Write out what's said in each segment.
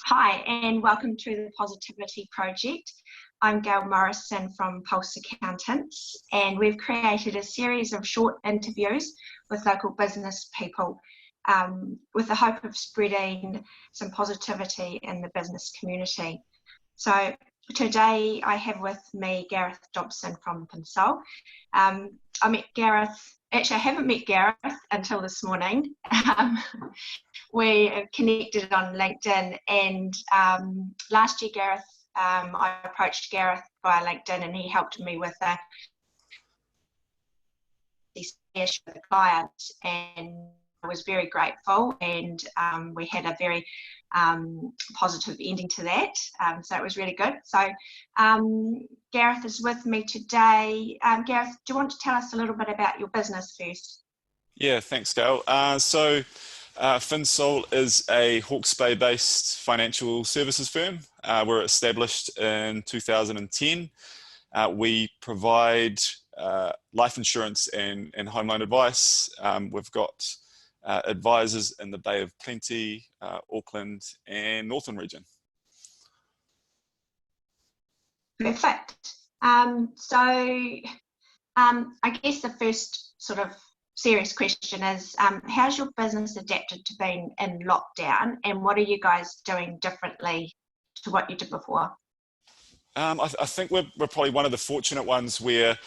Hi, and welcome to the Positivity Project. I'm Gail Morrison from Pulse Accountants, and we've created a series of short interviews with local business people with the hope of spreading some positivity in the business community. So today I have with me Gareth Dobson from Finsol. I met Gareth, actually I haven't met Gareth until this morning. We connected on LinkedIn, and last year I approached Gareth via LinkedIn, and he helped me with a session with a client, and I was very grateful, and we had a very positive ending to that, so it was really good. So Gareth is with me today. Gareth, do you want to tell us a little bit about your business first? Yeah, thanks, Gail. Finsol is a Hawke's Bay-based financial services firm. We're established in 2010. We provide life insurance and home loan advice. We've got advisors in the Bay of Plenty, Auckland and Northern region. Perfect. I guess the first sort of serious question is, how's your business adapted to being in lockdown, and what are you guys doing differently to what you did before? I think we're probably one of the fortunate ones where,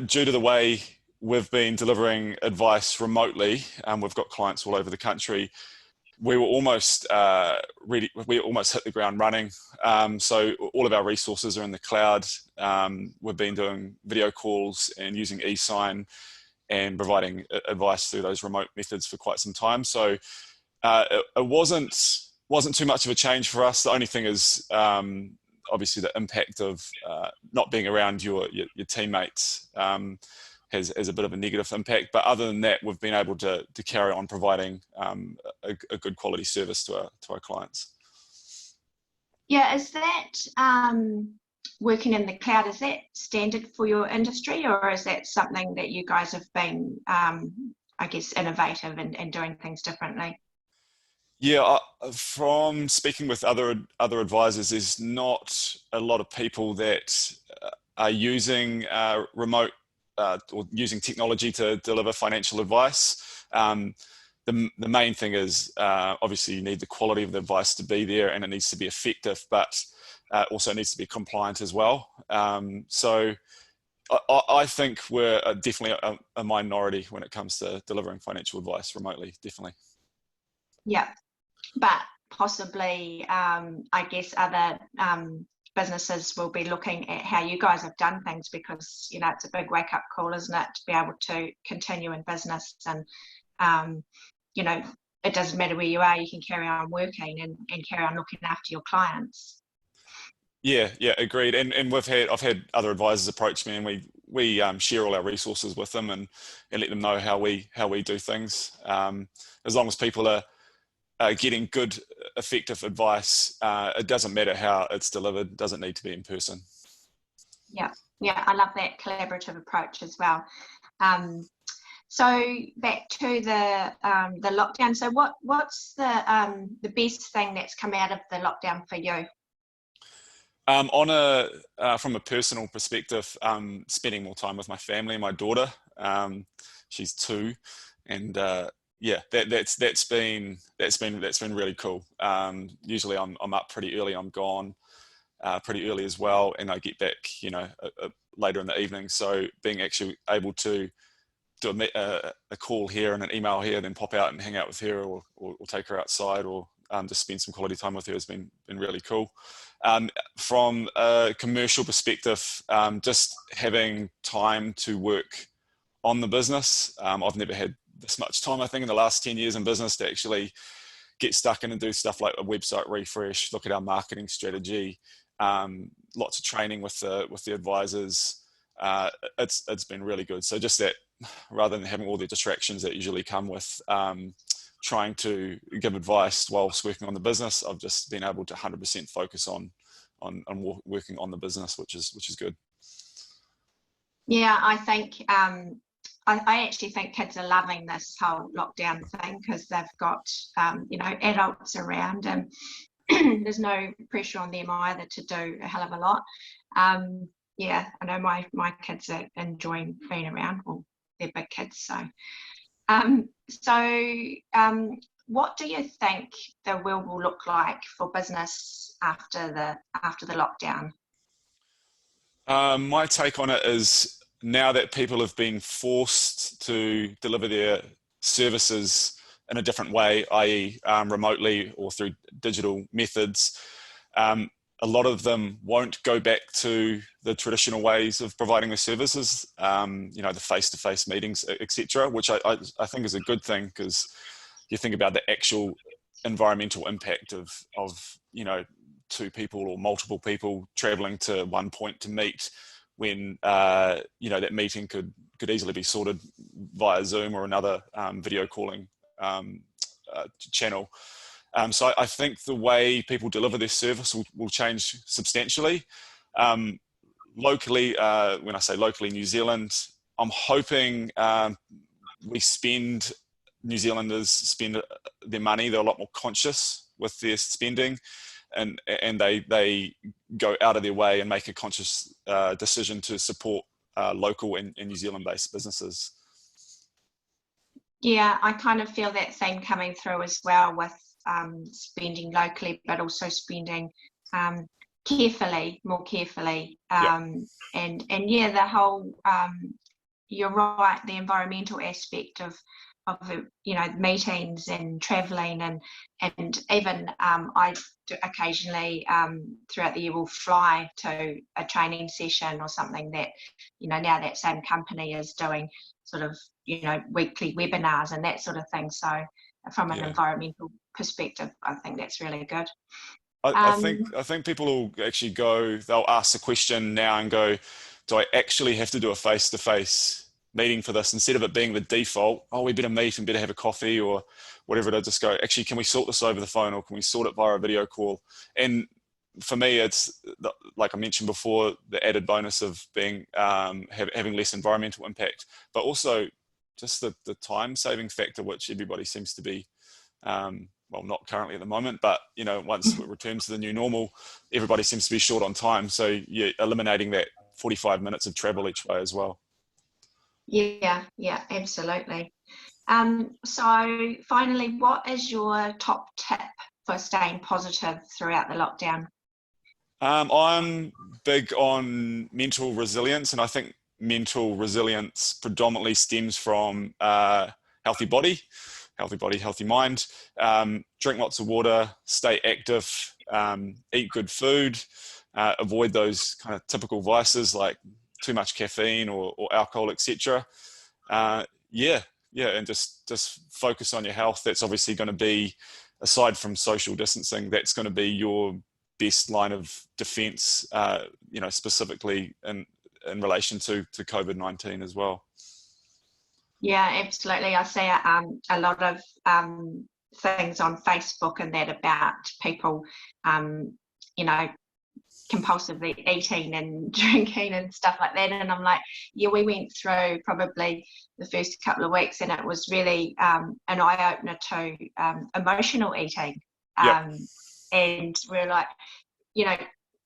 due to the way we've been delivering advice remotely, we've got clients all over the country. We were almost we almost hit the ground running. So all of our resources are in the cloud. We've been doing video calls and using e-sign and providing advice through those remote methods for quite some time. So it wasn't too much of a change for us. The only thing is obviously the impact of not being around your teammates has a bit of a negative impact. But other than that, we've been able to carry on providing a good quality service to our clients. Yeah, is that working in the cloud, is that standard for your industry, or is that something that you guys have been, I guess, innovative and doing things differently? Yeah, from speaking with other advisors, there's not a lot of people that are using remote or using technology to deliver financial advice. The main thing is obviously you need the quality of the advice to be there, and it needs to be effective, but also needs to be compliant as well. So I think we're definitely a minority when it comes to delivering financial advice remotely, definitely. Yeah, but possibly, I guess other businesses will be looking at how you guys have done things, because, you know, it's a big wake-up call, isn't it, to be able to continue in business, and you know, it doesn't matter where you are, you can carry on working and carry on looking after your clients. Yeah, agreed. And I've had other advisors approach me, and we share all our resources with them and let them know how we do things. As long as people are getting good, effective advice, it doesn't matter how it's delivered. It doesn't need to be in person. Yeah, I love that collaborative approach as well. So back to the lockdown. So what's the best thing that's come out of the lockdown for you? From a personal perspective, spending more time with my family. My daughter, she's 2, and yeah, that's been really cool. Usually I'm up pretty early. I'm gone pretty early as well, and I get back, you know, later in the evening. So being actually able to do a call here and an email here, then pop out and hang out with her, or take her outside, or just spend some quality time with her has been really cool. From a commercial perspective, just having time to work on the business. I've never had this much time, I think, in the last 10 years in business to actually get stuck in and do stuff like a website refresh, look at our marketing strategy, lots of training with the advisors. It's been really good. So just that, rather than having all the distractions that usually come with trying to give advice whilst working on the business, I've just been able to 100% focus on working on the business, which is good. Yeah, I think I actually think kids are loving this whole lockdown thing, because they've got you know, adults around, and there's no pressure on them either to do a hell of a lot. Yeah, I know my kids are enjoying being around. Well, they're big kids, so. What do you think the world will look like for business after the lockdown? My take on it is, now that people have been forced to deliver their services in a different way, i.e. remotely or through digital methods, a lot of them won't go back to the traditional ways of providing their services, the face-to-face meetings, etc., which I think is a good thing, because you think about the actual environmental impact of two people or multiple people traveling to one point to meet, when that meeting could easily be sorted via Zoom or another video calling channel. So I think the way people deliver their service will change substantially. Locally, when I say locally, New Zealand, I'm hoping New Zealanders spend their money. They're a lot more conscious with their spending, and they go out of their way and make a conscious decision to support local and New Zealand-based businesses. Yeah, I kind of feel that theme coming through as well, with spending locally, but also spending more carefully. And yeah, the whole, you're right, the environmental aspect of meetings and traveling, and even I occasionally throughout the year will fly to a training session or something that now that same company is doing, sort of weekly webinars and that sort of thing. So from an environmental perspective, I think that's really good. I think people will actually they'll ask the question now and go, do I actually have to do a face-to-face meeting for this, instead of it being the default, we better meet and better have a coffee or whatever it is? Just go, actually, can we sort this over the phone, or can we sort it via a video call? And for me, it's like I mentioned before, the added bonus of being having less environmental impact, but also just the time saving factor, which everybody seems to be not currently at the moment, but once it returns to the new normal, everybody seems to be short on time, so you're eliminating that 45 minutes of travel each way as well. Yeah, absolutely. So finally, what is your top tip for staying positive throughout the lockdown? I'm big on mental resilience, and I think mental resilience predominantly stems from healthy body, healthy mind. Drink lots of water, stay active, eat good food, avoid those kind of typical vices like too much caffeine or alcohol, etc. And just focus on your health. That's obviously going to be, aside from social distancing, that's going to be your best line of defense, specifically in relation to COVID-19 as well. Yeah, absolutely. I see a lot of things on Facebook and that about people, compulsively eating and drinking and stuff like that. And I'm like, yeah, we went through probably the first couple of weeks, and it was really an eye-opener to emotional eating. And we're like,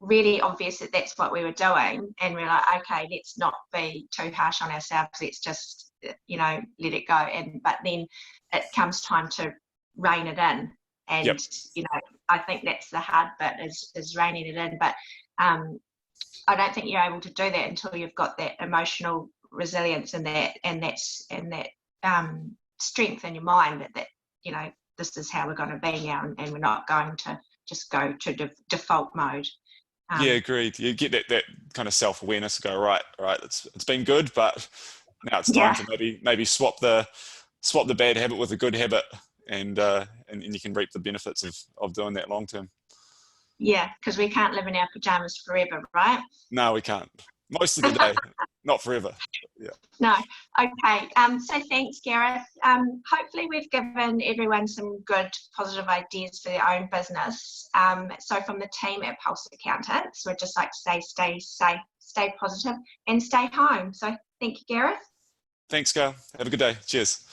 really obvious that that's what we were doing. And we're like, okay, let's not be too harsh on ourselves. Let's just, let it go. But then it comes time to rein it in. And, I think that's the hard bit, is reining it in. But I don't think you're able to do that until you've got that emotional resilience and that strength in your mind that this is how we're going to be now, and we're not going to just go to default mode. Agreed. You get that kind of self-awareness to go, right, it's been good, but now it's time to maybe swap the bad habit with a good habit, and you can reap the benefits of doing that long term. Yeah, because we can't live in our pajamas forever, right? No, we can't. Most of the day, not forever. Yeah. No. Okay. So thanks, Gareth. Hopefully we've given everyone some good, positive ideas for their own business. So from the team at Pulse Accountants, we'd just like to say stay safe, stay positive, and stay home. So thank you, Gareth. Thanks, Gail. Have a good day. Cheers.